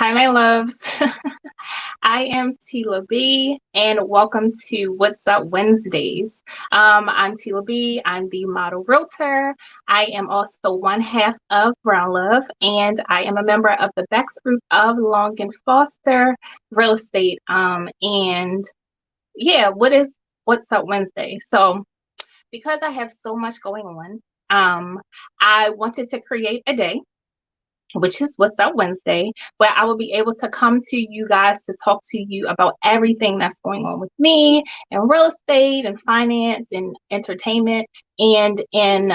Hi, my loves. I am Tila B, and welcome to What's Up Wednesdays. I'm Tila B. I'm the model realtor. I am also one half of Brown Love, and I am a member of the Bex Group of Long and Foster Real Estate. And yeah, What's Up Wednesday? So, because I have so much going on, I wanted to create a day which is What's Up Wednesday, where I will be able to come to you guys to talk to you about everything that's going on with me and real estate and finance and entertainment and in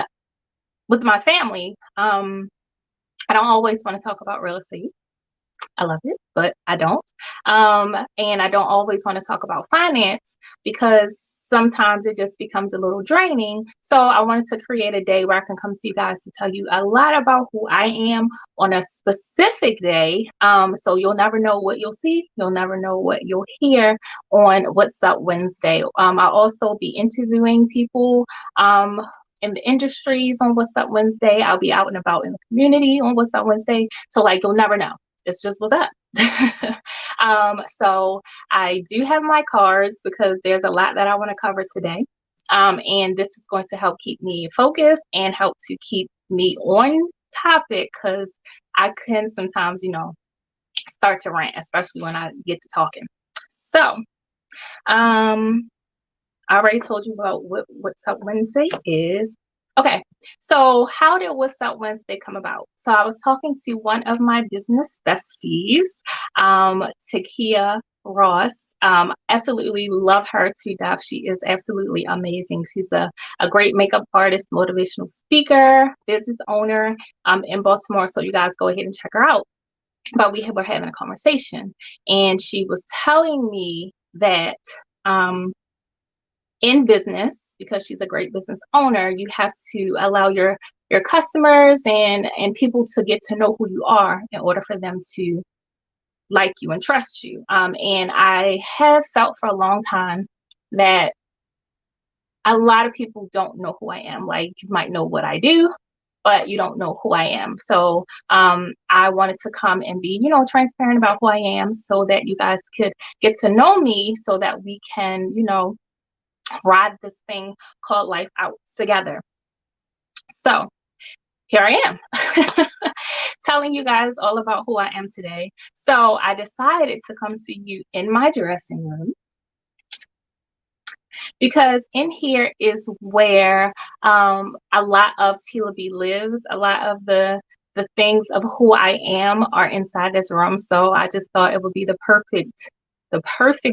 with my family. I don't always want to talk about real estate. I love it, but I don't. And I don't always want to talk about finance because sometimes it just becomes a little draining. So I wanted to create a day where I can come to you guys to tell you a lot about who I am on a specific day. So you'll never know what you'll see. You'll never know what you'll hear on What's Up Wednesday. I'll also be interviewing people. In the industries on What's Up Wednesday. I'll be out and about in the community on What's Up Wednesday. So like you'll never know. It's just what's up. So I do have my cards because there's a lot that I want to cover today. And this is going to help keep me focused and help to keep me on topic because I can sometimes, start to rant, especially when I get to talking. So, I already told you about What's Up Wednesday is. Okay, so how did What's Up Wednesday come about? So I was talking to one of my business besties, Takia Ross. Absolutely love her to death. She is absolutely amazing. She's a great makeup artist, motivational speaker, business owner in Baltimore. So you guys go ahead and check her out. But we were having a conversation, and she was telling me that in business, because she's a great business owner, you have to allow your customers and people to get to know who you are in order for them to like you and trust you. And I have felt for a long time that a lot of people don't know who I am. Like, you might know what I do, but you don't know who I am. So I wanted to come and be, transparent about who I am so that you guys could get to know me so that we can, ride this thing called life out together. So here I am telling you guys all about who I am today. So I decided to come to you in my dressing room because in here is where a lot of Tila B lives. A lot of the things of who I am are inside this room. So I just thought it would be the perfect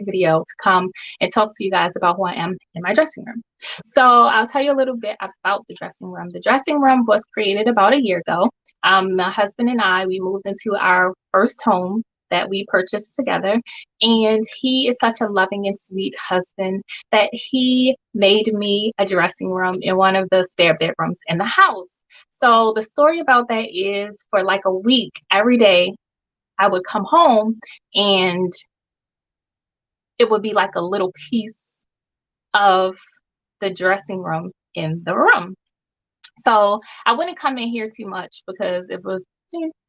video to come and talk to you guys about who I am in my dressing room. So I'll tell you a little bit about the dressing room. The dressing room was created about a year ago. My husband and I, we moved into our first home that we purchased together. And he is such a loving and sweet husband that he made me a dressing room in one of the spare bedrooms in the house. So the story about that is for like a week, every day I would come home and it would be like a little piece of the dressing room in the room. So I wouldn't come in here too much because it was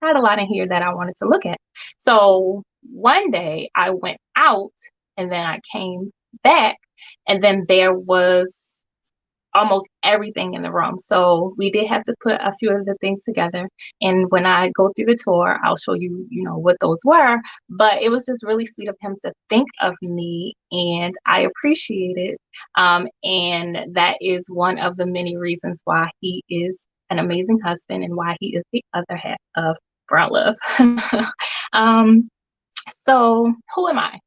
had a lot in here that I wanted to look at. So one day I went out and then I came back and then there was almost everything in the room. So we did have to put a few of the things together. And when I go through the tour, I'll show you, what those were. But it was just really sweet of him to think of me, and I appreciate it. And that is one of the many reasons why he is an amazing husband and why he is the other half of Brown Love. So who am I?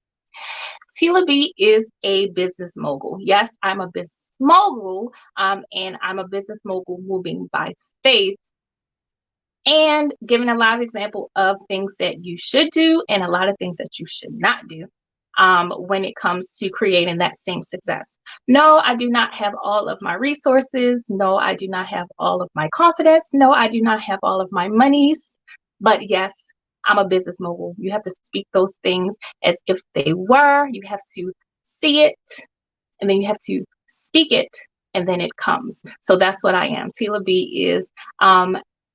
Tila B is a business mogul. Yes, I'm a business mogul, and I'm a business mogul moving by faith and giving a lot of example of things that you should do and a lot of things that you should not do when it comes to creating that same success. No, I do not have all of my resources. No, I do not have all of my confidence. No, I do not have all of my monies. But yes, I'm a business mogul. You have to speak those things as if they were. You have to see it, and then you have to speak it, and then it comes. So that's what I am. Tila B is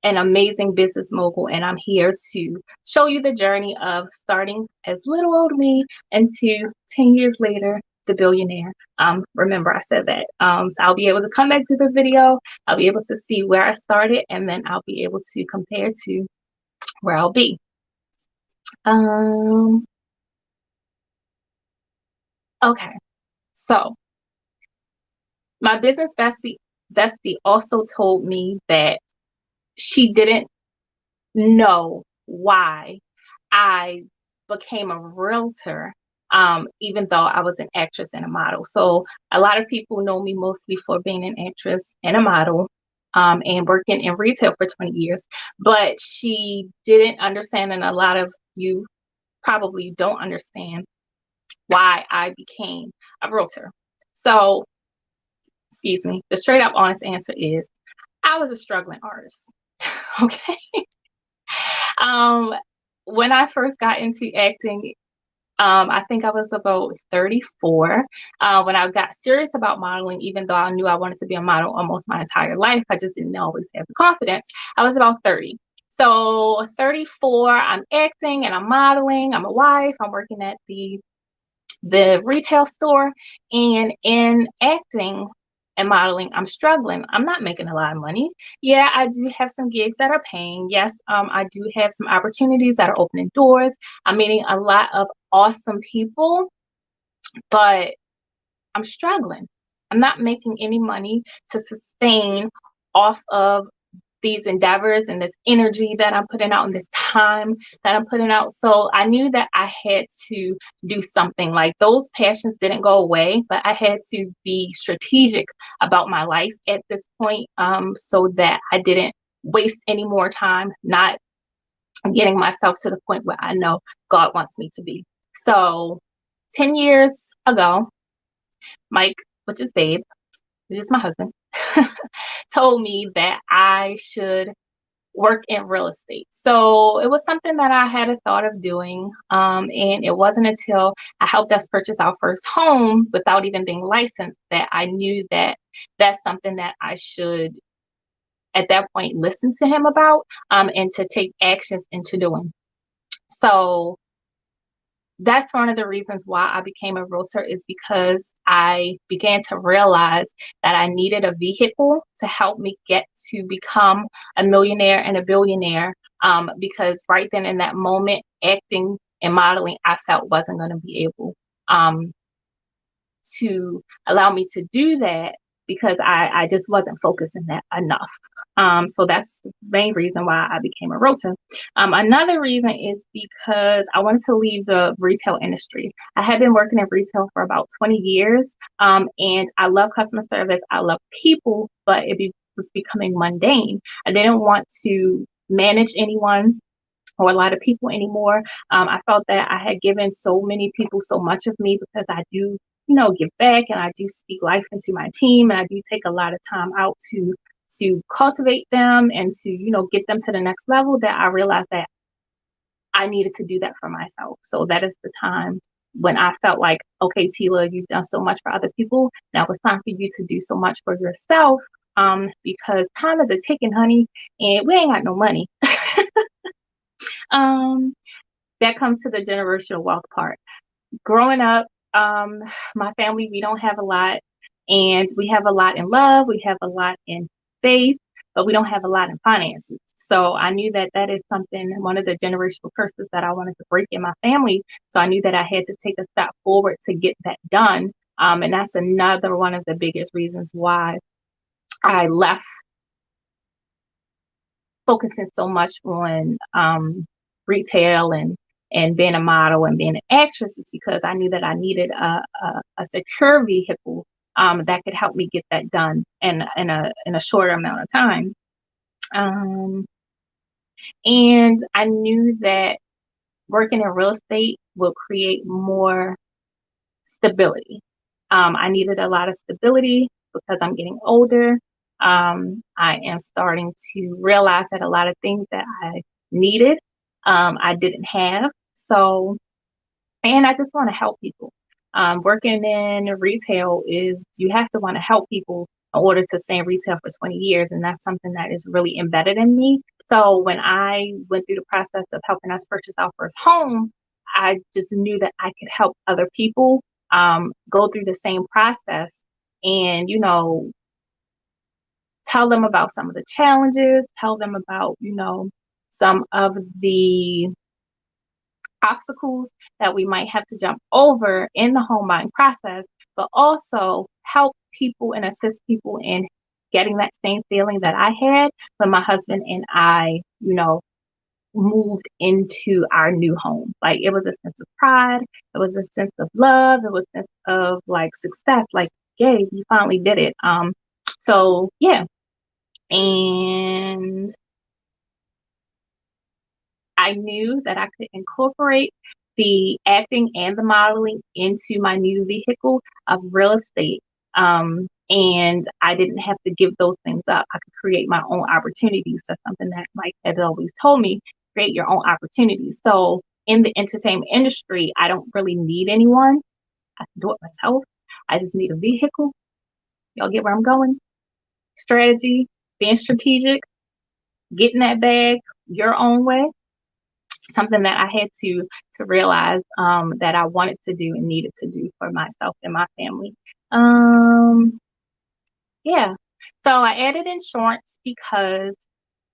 an amazing business mogul, and I'm here to show you the journey of starting as little old me into 10 years later, the billionaire. Remember I said that. So I'll be able to come back to this video. I'll be able to see where I started, and then I'll be able to compare to where I'll be. Okay, so my business bestie also told me that she didn't know why I became a realtor, even though I was an actress and a model. So a lot of people know me mostly for being an actress and a model, and working in retail for 20 years. But she didn't understand, and a lot of you probably don't understand, why I became a realtor. So, excuse me, the straight up honest answer is I was a struggling artist. Okay. Um, when I first got into acting, I think I was about 34 when I got serious about modeling, even though I knew I wanted to be a model almost my entire life. I just didn't always have the confidence. I was about 30. So 34, I'm acting and I'm modeling. I'm a wife. I'm working at the retail store, and in acting and modeling, I'm struggling. I'm not making a lot of money. Yeah, I do have some gigs that are paying. Yes, I do have some opportunities that are opening doors. I'm meeting a lot of awesome people, but I'm struggling. I'm not making any money to sustain off of these endeavors and this energy that I'm putting out and this time that I'm putting out. So I knew that I had to do something. Like, those passions didn't go away, but I had to be strategic about my life at this point, so that I didn't waste any more time not getting myself to the point where I know God wants me to be. So 10 years ago, Mike, which is Babe, which is my husband, told me that I should work in real estate. So it was something that I had a thought of doing. And it wasn't until I helped us purchase our first home without even being licensed that I knew that that's something that I should, at that point, listen to him about, and to take actions into doing. So that's one of the reasons why I became a realtor, is because I began to realize that I needed a vehicle to help me get to become a millionaire and a billionaire. Because right then in that moment, acting and modeling, I felt wasn't going to be able um, to allow me to do that, because I just wasn't focusing that enough. So that's the main reason why I became a realtor. Another reason is because I wanted to leave the retail industry. I had been working in retail for about 20 years, and I love customer service. I love people, but was becoming mundane. I didn't want to manage anyone or a lot of people anymore. I felt that I had given so many people so much of me, because I do, give back, and I do speak life into my team, and I do take a lot of time out to cultivate them and to, get them to the next level, that I realized that I needed to do that for myself. So that is the time when I felt like, okay, Tila, you've done so much for other people. Now it's time for you to do so much for yourself. Because time is a ticking, honey, and we ain't got no money. um, that comes to the generational wealth part. Growing up, my family, we don't have a lot, and we have a lot in love, we have a lot in faith, but we don't have a lot in finances. So I knew that that is something, one of the generational curses that I wanted to break in my family. So I knew that I had to take a step forward to get that done. And that's another one of the biggest reasons why I left focusing so much on retail and being a model and being an actress, is because I knew that I needed a secure vehicle that could help me get that done in a shorter amount of time. And I knew that working in real estate will create more stability. I needed a lot of stability because I'm getting older. I am starting to realize that a lot of things that I needed, I didn't have. So, and I just want to help people. Working in retail is, you have to want to help people in order to stay in retail for 20 years. And that's something that is really embedded in me. So when I went through the process of helping us purchase our first home, I just knew that I could help other people go through the same process and, tell them about some of the challenges, tell them about, some of the obstacles that we might have to jump over in the home buying process, but also help people and assist people in getting that same feeling that I had when my husband and I, moved into our new home. Like it was a sense of pride, it was a sense of love, it was a sense of like success, like, yay, you finally did it. So yeah. And I knew that I could incorporate the acting and the modeling into my new vehicle of real estate. And I didn't have to give those things up. I could create my own opportunities. That's something that Mike had always told me, create your own opportunities. So in the entertainment industry, I don't really need anyone. I can do it myself. I just need a vehicle. Y'all get where I'm going? Strategy, being strategic, getting that bag your own way, something that I had to realize that I wanted to do and needed to do for myself and my family. Yeah. So I added insurance because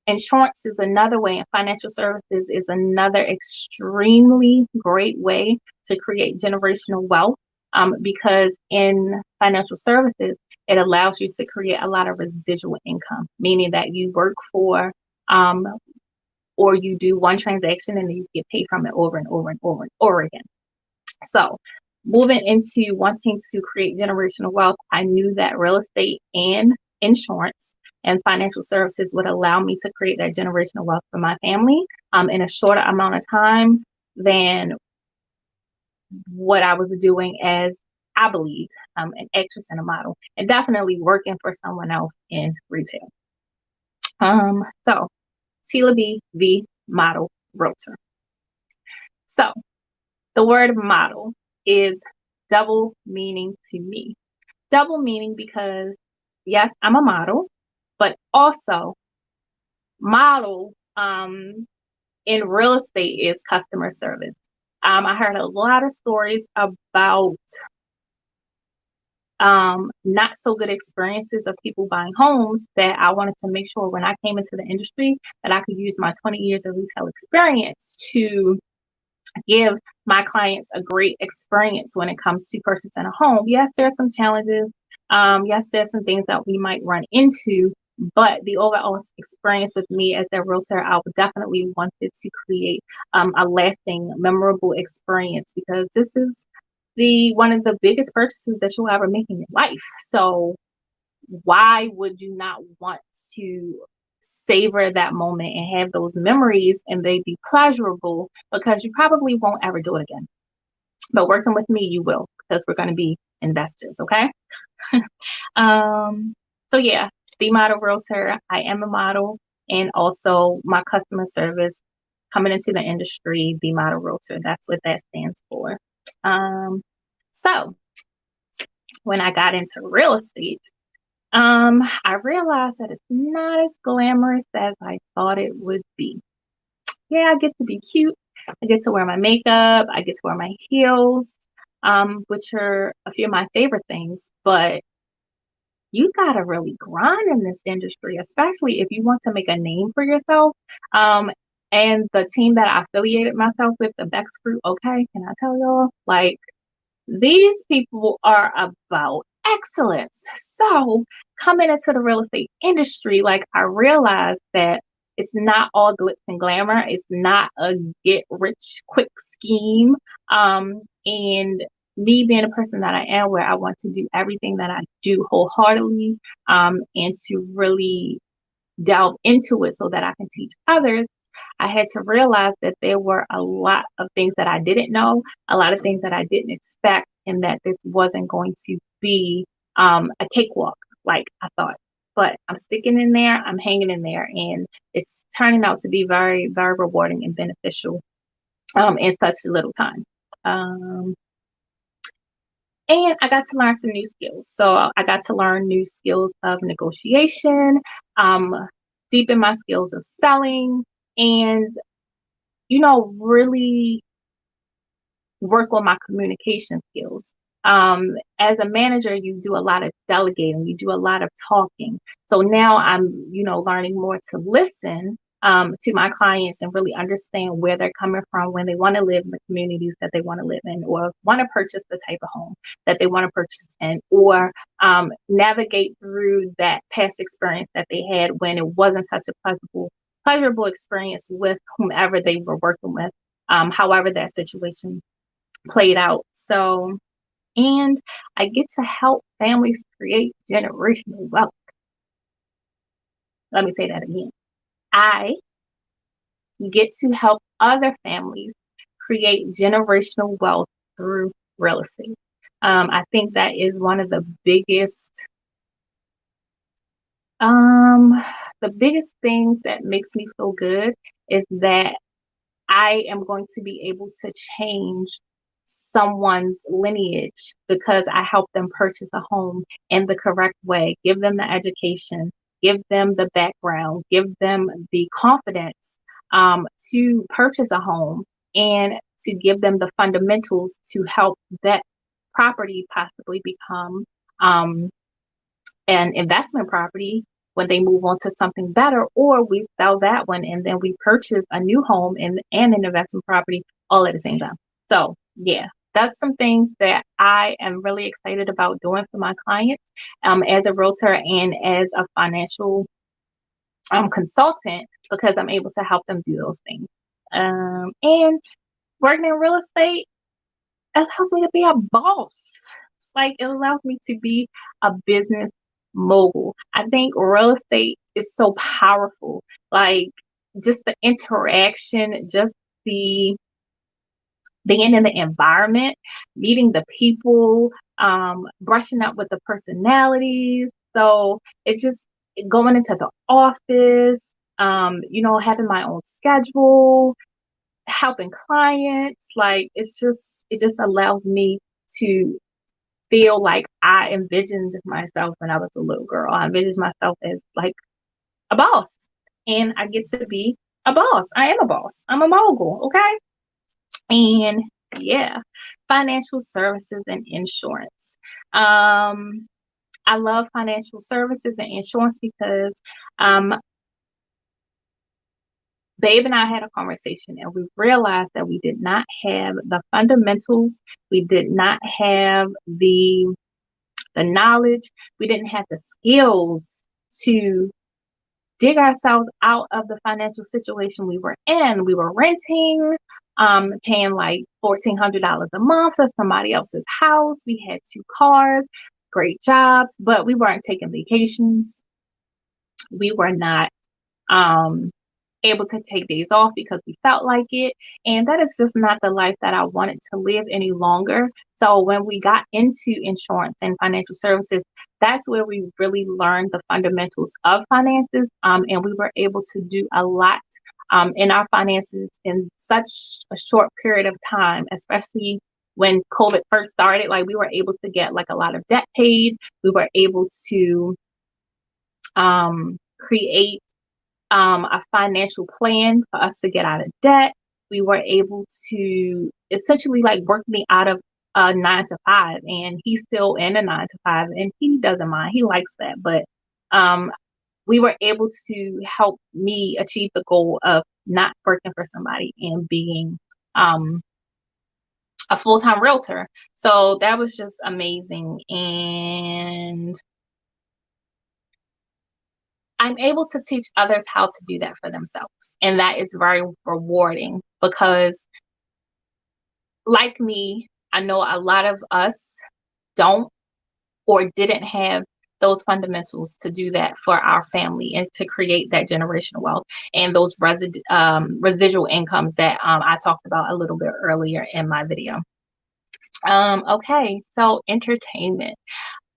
insurance is another way, and financial services is another extremely great way to create generational wealth. Because in financial services, it allows you to create a lot of residual income, meaning that you work for um, or you do one transaction and then you get paid from it over and over and over and over again. So moving into wanting to create generational wealth, I knew that real estate and insurance and financial services would allow me to create that generational wealth for my family in a shorter amount of time than what I was doing as, I believe, an actress and a model, and definitely working for someone else in retail. So Tila B, the model realtor. So the word model is double meaning to me. Double meaning because, yes, I'm a model, but also model in real estate is customer service. I heard a lot of stories about not so good experiences of people buying homes that I wanted to make sure when I came into the industry that I could use my 20 years of retail experience to give my clients a great experience when it comes to purchasing a home. Yes, there are some challenges. Yes, there's some things that we might run into, but the overall experience with me as a realtor, I would definitely wanted to create a lasting, memorable experience because this is the one of the biggest purchases that you'll ever make in your life. So why would you not want to savor that moment and have those memories and they be pleasurable, because you probably won't ever do it again, but working with me you will, because we're going to be investors. Okay. So yeah, the model realtor, I am a model, and also my customer service coming into the industry, the model realtor, that's what that stands for. So when I got into real estate, I realized that it's not as glamorous as I thought it would be. Yeah, I get to be cute. I get to wear my makeup. I get to wear my heels, which are a few of my favorite things. But you gotta really grind in this industry, especially if you want to make a name for yourself. And the team that I affiliated myself with, the Bex Group, okay, can I tell y'all? Like, these people are about excellence. So coming into the real estate industry, like I realized that it's not all glitz and glamour. It's not a get rich quick scheme. And me being a person that I am, where I want to do everything that I do wholeheartedly, and to really delve into it so that I can teach others, I had to realize that there were a lot of things that I didn't know, a lot of things that I didn't expect, and that this wasn't going to be a cakewalk like I thought. But I'm sticking in there, I'm hanging in there, and it's turning out to be very, very rewarding and beneficial in such a little time. And I got to learn some new skills. So I got to learn new skills of negotiation, um, deepen my skills of selling, and, really work on my communication skills. As a manager, you do a lot of delegating, you do a lot of talking. So now I'm, learning more to listen to my clients and really understand where they're coming from when they want to live in the communities that they want to live in, or want to purchase the type of home that they want to purchase in, or navigate through that past experience that they had when it wasn't such a pleasurable experience with whomever they were working with, however that situation played out. So, and I get to help families create generational wealth. Let me say that again. I get to help other families create generational wealth through real estate. I think that is one of the biggest things that makes me feel good is that I am going to be able to change someone's lineage because I help them purchase a home in the correct way, give them the education, give them the background, give them the confidence to purchase a home, and to give them the fundamentals to help that property possibly become um, an investment property when they move on to something better, or we sell that one and then we purchase a new home and an investment property all at the same time. So yeah, that's some things that I am really excited about doing for my clients as a realtor and as a financial consultant, because I'm able to help them do those things. And working in real estate allows me to be a boss. Like, it allows me to be a business mogul. I think real estate is so powerful. Like, just the interaction, just the being in the environment, meeting the people, brushing up with the personalities. So it's just going into the office, having my own schedule, helping clients. Like, it just allows me to feel like I envisioned myself when I was a little girl. I envisioned myself as like a boss, and I get to be a boss. I am a boss. I'm a mogul. Okay. And yeah, financial services and insurance. I love financial services and insurance because Babe and I had a conversation and we realized that we did not have the fundamentals. We did not have the knowledge. We didn't have the skills to dig ourselves out of the financial situation we were in. We were renting, paying like $1,400 a month for somebody else's house. We had 2 cars, great jobs, but we weren't taking vacations. We were not um, able to take days off because we felt like it. And that is just not the life that I wanted to live any longer. So when we got into insurance and financial services, that's where we really learned the fundamentals of finances. And we were able to do a lot in our finances in such a short period of time, especially when COVID first started. Like, we were able to get like a lot of debt paid. We were able to create a financial plan for us to get out of debt. We were able to essentially like work me out of a 9 to 5, and he's still in a 9 to 5, and he doesn't mind. He likes that, but um, we were able to help me achieve the goal of not working for somebody and being a full-time realtor. So that was just amazing, and I'm able to teach others how to do that for themselves. And that is very rewarding because, like me, I know a lot of us don't or didn't have those fundamentals to do that for our family and to create that generational wealth and those residual incomes that I talked about a little bit earlier in my video. Okay, so entertainment.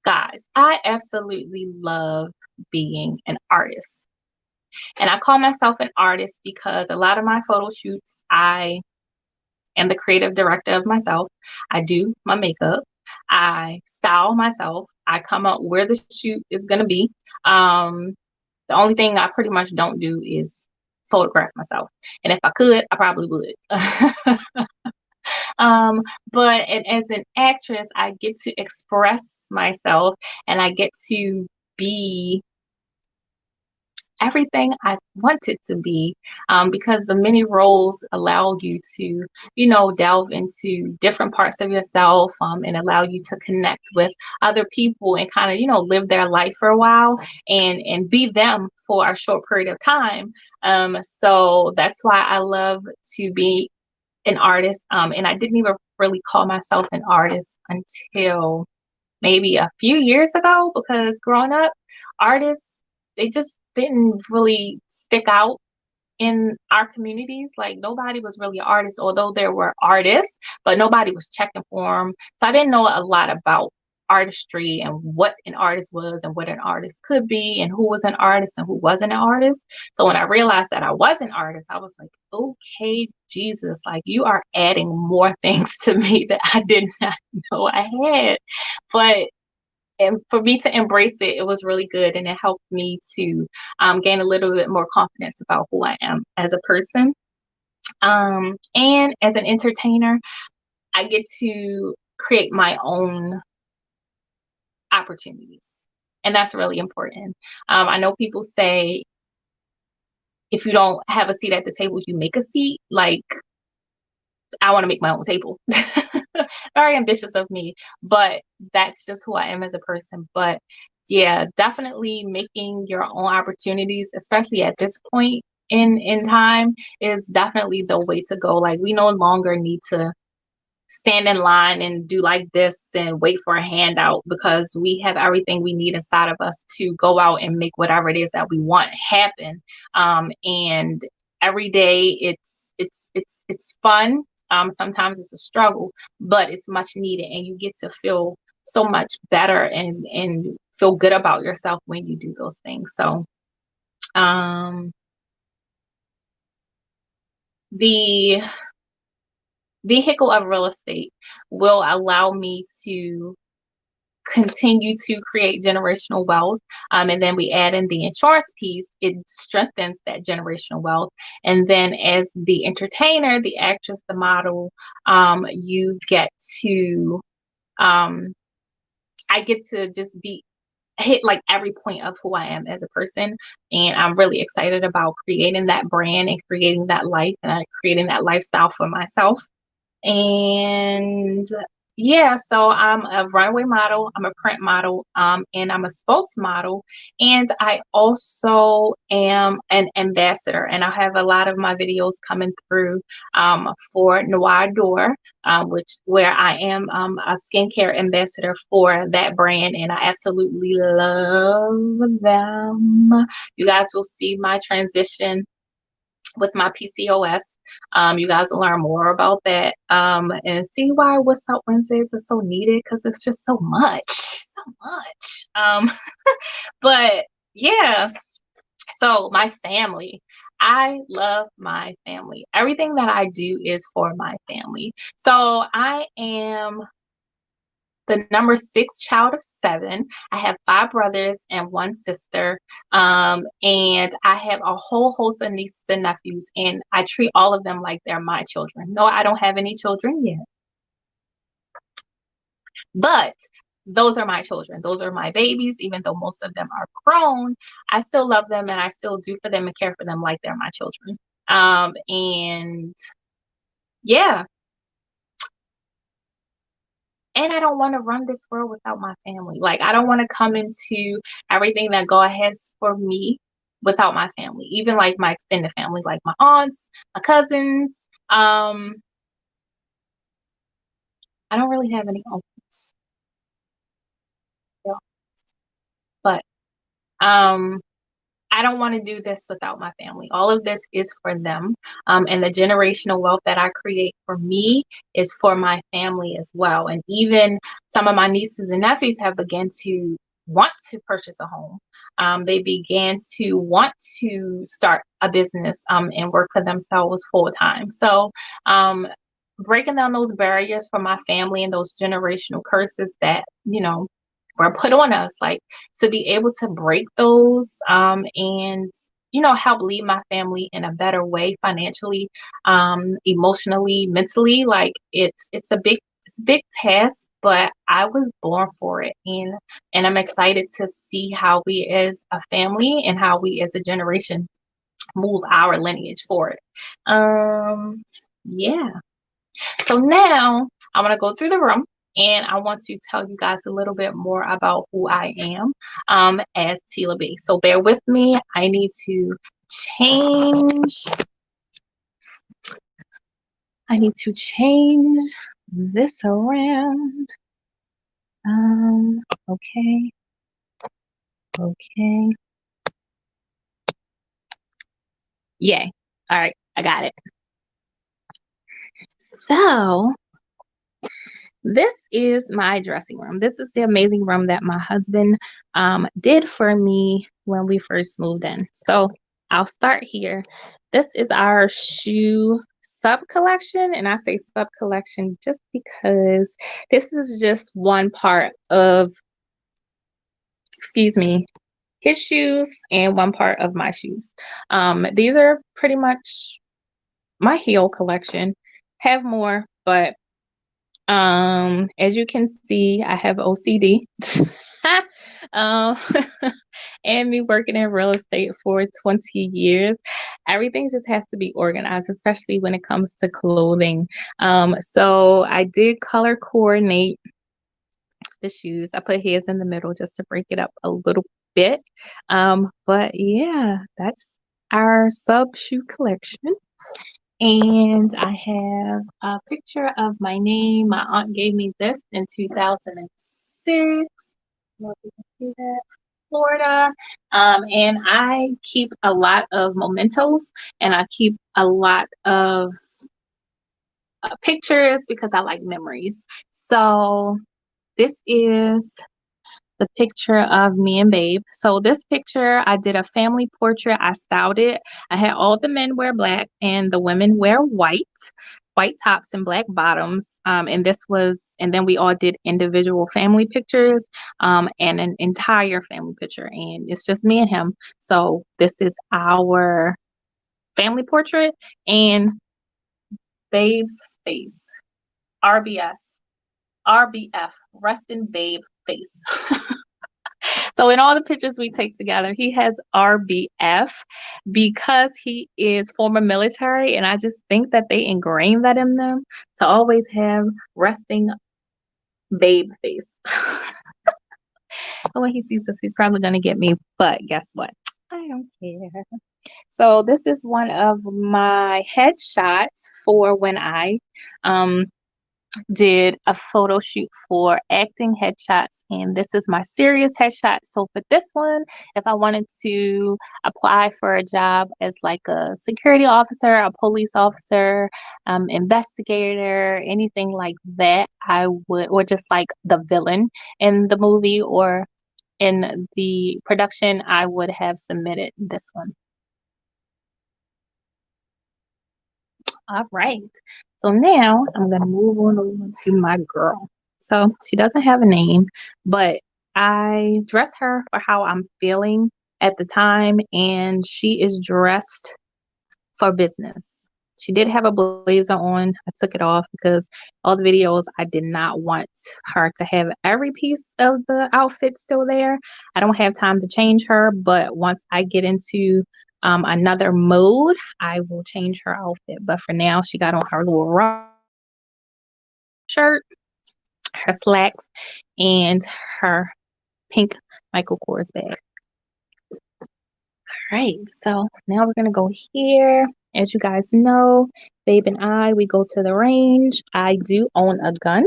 Guys, I absolutely love being an artist. And I call myself an artist because a lot of my photo shoots, I am the creative director of myself. I do my makeup. I style myself. I come up where the shoot is going to be. The only thing I pretty much don't do is photograph myself. And if I could, I probably would. um, but as an actress, I get to express myself and I get to be everything I wanted to be, because the many roles allow you to, delve into different parts of yourself, and allow you to connect with other people and kind of, live their life for a while and be them for a short period of time. So that's why I love to be an artist. And I didn't even really call myself an artist until maybe a few years ago, because growing up, artists, they just didn't really stick out in our communities. Like nobody was really an artist, although there were artists, but nobody was checking for them. So I didn't know a lot about artistry and what an artist was and what an artist could be and who was an artist and who wasn't an artist. So when I realized that I was an artist, I was like, okay, Jesus, like you are adding more things to me that I did not know I had. But and for me to embrace it, it was really good, and it helped me to gain a little bit more confidence about who I am as a person. And as an entertainer, I get to create my own opportunities, and that's really important. I know people say if you don't have a seat at the table, you make a seat. Like I want to make my own table. Very ambitious of me, but that's just who I am as a person. But yeah, definitely making your own opportunities, especially at this point in time, is definitely the way to go. Like we no longer need to stand in line and do like this and wait for a handout, because we have everything we need inside of us to go out and make whatever it is that we want happen. And every day it's fun. Sometimes it's a struggle, but it's much needed, and you get to feel so much better and feel good about yourself when you do those things. So the vehicle of real estate will allow me to continue to create generational wealth. And then we add in the insurance piece, it strengthens that generational wealth. And then as the entertainer, the actress, the model, you get to, I get to just be hit like every point of who I am as a person. And I'm really excited about creating that brand and creating that life and creating that lifestyle for myself. And yeah, so I'm a runway model, I'm a print model, and I'm a spokesmodel. And I also am an ambassador, and I have a lot of my videos coming through for Noir Door, which where I am a skincare ambassador for that brand, and I absolutely love them. You guys will see my transition with my PCOS. You guys will learn more about that, and see why What's Up Wednesdays is so needed, because it's just so much, so much. But yeah, so my family. I love my family. Everything that I do is for my family. So I am the number 6 child of 7. I have 5 brothers and 1 sister. And I have a whole host of nieces and nephews, and I treat all of them like they're my children. No, I don't have any children yet, but those are my children. Those are my babies. Even though most of them are grown, I still love them and I still do for them and care for them like they're my children. And yeah, and I don't want to run this world without my family. Like I don't want to come into everything that God has for me without my family. Even like my extended family, like my aunts, my cousins. I don't really have any uncles, yeah, but um I don't want to do this without my family. All of this is for them. And the generational wealth that I create for me is for my family as well. And even some of my nieces and nephews have begun to want to purchase a home. They began to want to start a business, and work for themselves full time. So breaking down those barriers for my family and those generational curses that, were put on us, like to be able to break those, and help lead my family in a better way financially, emotionally, mentally. Like it's a big task, but I was born for it, and I'm excited to see how we as a family and how we as a generation move our lineage forward. Yeah. So now I'm going to go through the room, and I want to tell you guys a little bit more about who I am, as Tila B. So bear with me. I need to change. I need to change this around. Okay. Okay. Yay. All right. I got it. So this is my dressing room. This is the amazing room that my husband did for me when we first moved in. So I'll start here. This is our shoe sub collection, and I say sub collection just because this is just one part of, excuse me, his shoes and one part of my shoes. These are pretty much my heel collection. Have more, but as you can see, I have OCD. um, and me working in real estate for 20 years, everything just has to be organized, especially when it comes to clothing. So I did color coordinate the shoes. I put his in the middle just to break it up a little bit. But yeah, that's our sub shoe collection. And I have a picture of my name. My aunt gave me this in 2006. If you can see that, Florida. And I keep a lot of mementos, and I keep a lot of pictures because I like memories. So this is the picture of me and Babe. So this picture, I did a family portrait. I styled it. I had all the men wear black and the women wear white tops and black bottoms. And then we all did individual family pictures, and an entire family picture. And it's just me and him. So this is our family portrait and Babe's face. RBF, resting Babe face. So in all the pictures we take together, he has RBF because he is former military, and I just think that they ingrained that in them to always have resting Babe face. When he sees this, he's probably going to get me, but guess what? I don't care. So this is one of my headshots for when I did a photo shoot for acting headshots, and this is my serious headshot. So for this one, if I wanted to apply for a job as like a security officer, a police officer, investigator, anything like that, I would, or just like the villain in the movie or in the production, I would have submitted this one. All right. So now I'm going to move on over to my girl. So she doesn't have a name, but I dress her for how I'm feeling at the time, and she is dressed for business. She did have a blazer on. I took it off because all the videos, I did not want her to have every piece of the outfit still there. I don't have time to change her, but once I get into another mode, I will change her outfit. But for now, she got on her little rock shirt, her slacks, and her pink Michael Kors bag. All right, so now we're gonna go here. As you guys know, Babe and I, we go to the range. I do own a gun.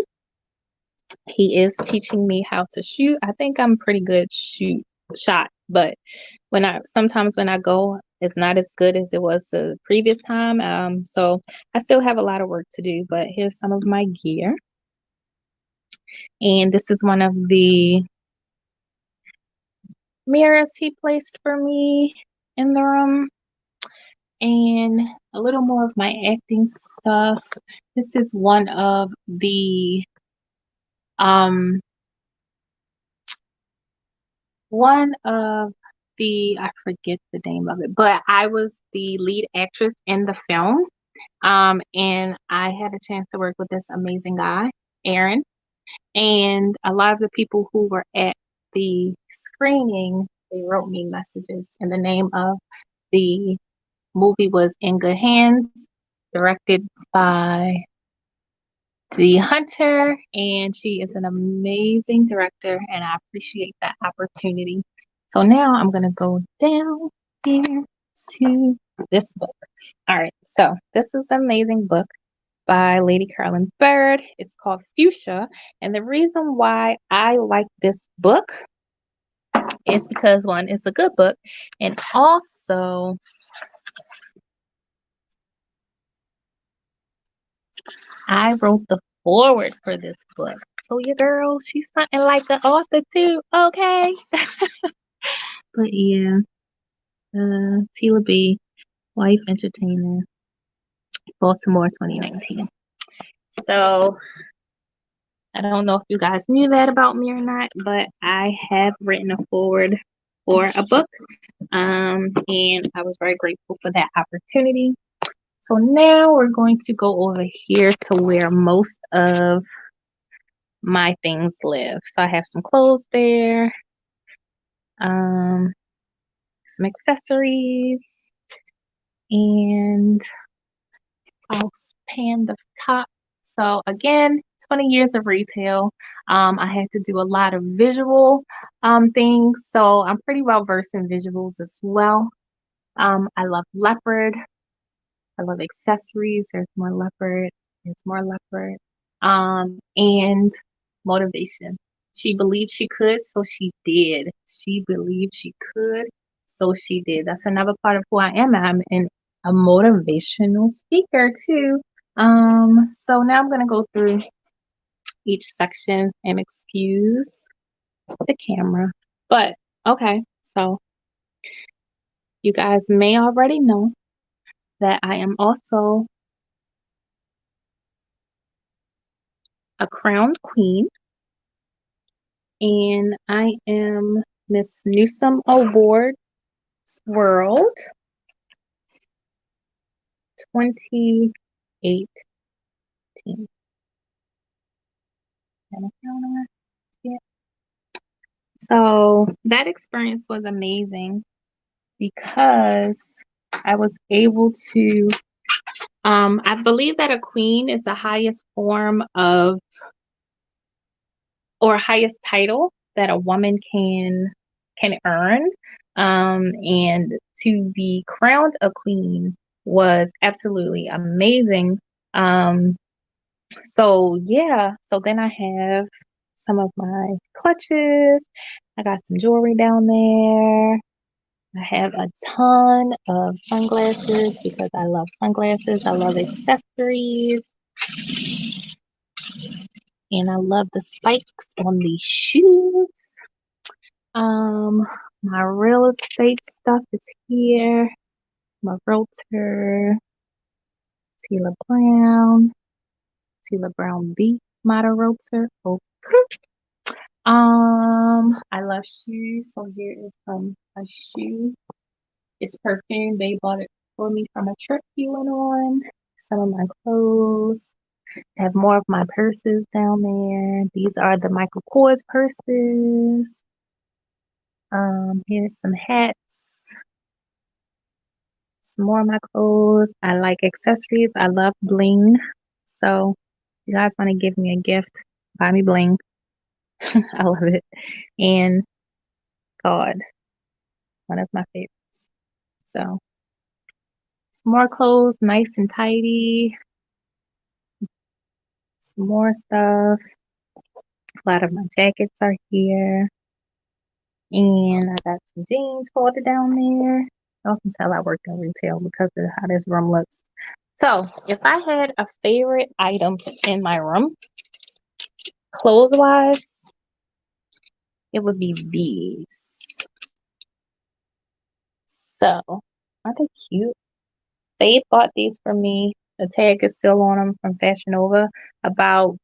He is teaching me how to shoot. I think I'm pretty good shot, but sometimes when I go, it's not as good as it was the previous time. So I still have a lot of work to do, but here's some of my gear. And this is one of the mirrors he placed for me in the room. And a little more of my acting stuff. This is one of the one of I forget the name of it, but I was the lead actress in the film. And I had a chance to work with this amazing guy, Aaron. And a lot of the people who were at the screening, they wrote me messages. And the name of the movie was In Good Hands, directed by Dee Hunter, and she is an amazing director, and I appreciate that opportunity. So now I'm going to go down here to this book. All right, so this is an amazing book by Lady Carolyn Bird. It's called Fuchsia, and the reason why I like this book is because one, it's a good book, and also I wrote the forward for this book. So your girl, she's something like the author too, okay? But yeah, Tila B, Wife Entertainer, Baltimore 2019. So I don't know if you guys knew that about me or not, but I have written a forward for a book. And I was very grateful for that opportunity. So now we're going to go over here to where most of my things live. So I have some clothes there, some accessories, and I'll pan the top. So again, 20 years of retail. I had to do a lot of visual things, so I'm pretty well versed in visuals as well. I love leopard. I love accessories. There's more leopard. There's more leopard. And motivation. She believed she could, so she did. She believed she could, so she did. That's another part of who I am. A motivational speaker too. So now I'm gonna go through each section and excuse the camera. But okay, so you guys may already know that I am also a crowned queen, and I am Miss Newsome Awards World 2018. Yeah. So that experience was amazing because I was able to, I believe that a queen is the highest form of, or highest title that a woman can earn. And to be crowned a queen was absolutely amazing. So yeah, so then I have some of my clutches. I got some jewelry down there. I have a ton of sunglasses because I love sunglasses. I love accessories. And I love the spikes on these shoes. My real estate stuff is here. My realtor, Tila Brown, Tila Brown the Model Realtor. Okay. I love shoes. So here is a shoe. It's perfume. They bought it for me from a trip he went on. Some of my clothes. I have more of my purses down there. These are the Michael Kors purses. Here's some hats. Some more of my clothes. I like accessories. I love bling. So if you guys want to give me a gift, buy me bling. I love it. And God, one of my favorites. So some more clothes, nice and tidy. Some more stuff. A lot of my jackets are here. And I got some jeans folded down there. Y'all can tell I worked in retail because of how this room looks. So if I had a favorite item in my room, clothes-wise, it would be these. So aren't they cute? They bought these for me. The tag is still on them from Fashion Nova about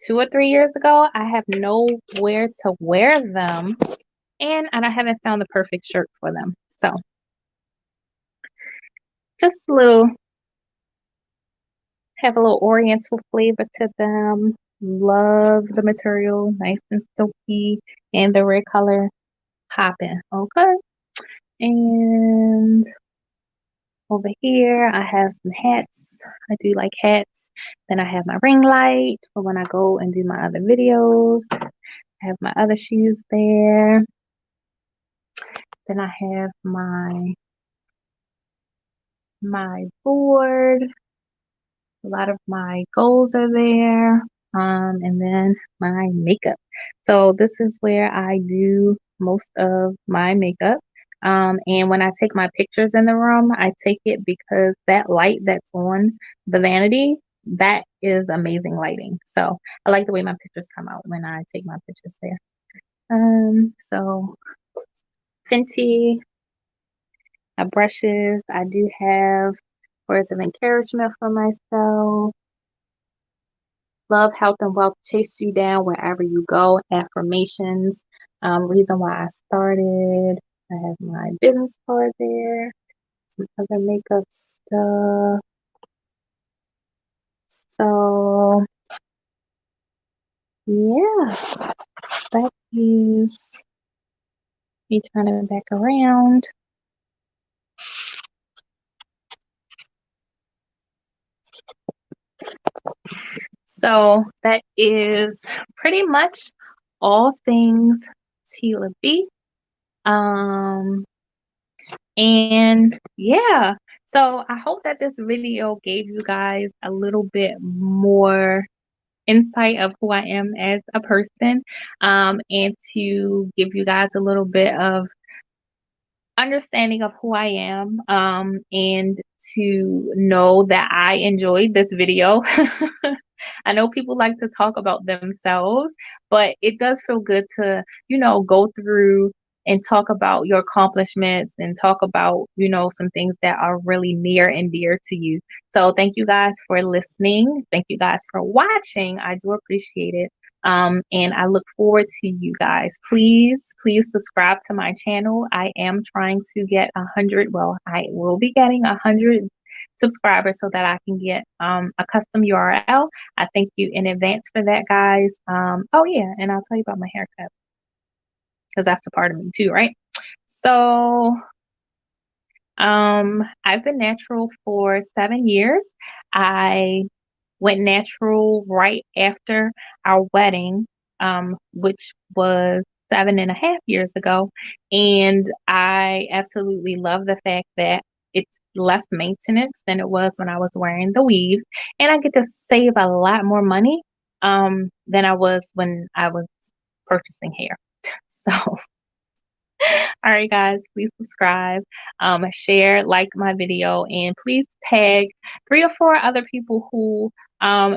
2 or 3 years ago. I have nowhere to wear them. and I haven't found the perfect shirt for them. So just a little, have a little oriental flavor to them. Love the material, nice and silky, and the red color popping. Okay. And over here, I have some hats. I do like hats. Then I have my ring light for when I go and do my other videos. I have my other shoes there. Then I have my board. A lot of my goals are there. And then my makeup. So this is where I do most of my makeup. And when I take my pictures in the room, I take it because that light that's on the vanity, that is amazing lighting. So I like the way my pictures come out when I take my pictures there. So Fenty, my brushes, I do have words of encouragement for myself. Love, health, and wealth chase you down wherever you go. Affirmations. Reason why I started. I have my business card there. Some other makeup stuff. So yeah, that is me turning it back around. So that is pretty much all things Tila B. And yeah, so I hope that this video gave you guys a little bit more insight of who I am as a person, and to give you guys a little bit of understanding of who I am, and to know that I enjoyed this video. I know people like to talk about themselves, but it does feel good to, go through and talk about your accomplishments and talk about, some things that are really near and dear to you. So thank you guys for listening. Thank you guys for watching. I do appreciate it. And I look forward to you guys. Please subscribe to my channel. I am trying to get 100. Well, I will be getting 100 subscribers so that I can get a custom URL. I thank you in advance for that, guys. Oh yeah, and I'll tell you about my haircut because that's a part of me too, right? So I've been natural for 7 years. I went natural right after our wedding, which was 7.5 years ago. And I absolutely love the fact that it's less maintenance than it was when I was wearing the weaves. And I get to save a lot more money than I was when I was purchasing hair. So all right, guys, please subscribe, share, like my video, and please tag 3 or 4 other people who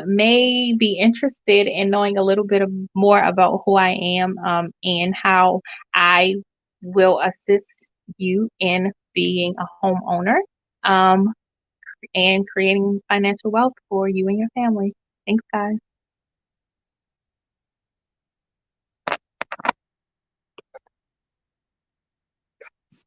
may be interested in knowing a little bit more about who I am, and how I will assist you in being a homeowner, and creating financial wealth for you and your family. Thanks, guys.